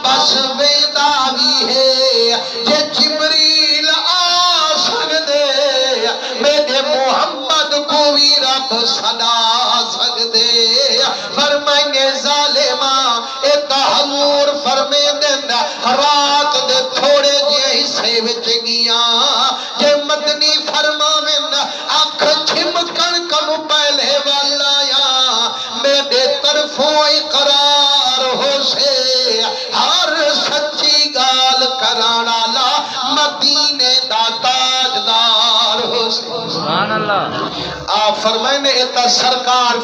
بس ویدا بھی ہے جے جبریل آ سکدے میرے محمد کو بھی رب صدا سکدے فرمائے ظالماں ایک حضور فرمے دن رات دے تھوڑے جے حصے وچ گیاں جے مدنی فرماویں اکھ چھمکن کم پہلے والا یا میرے طرفوں اقرار ہو سے ہر سچی گال کرانا لا مدینے دا تاجدار ہو سے سبحان اللہ آپ فرمائیں اتا سرکار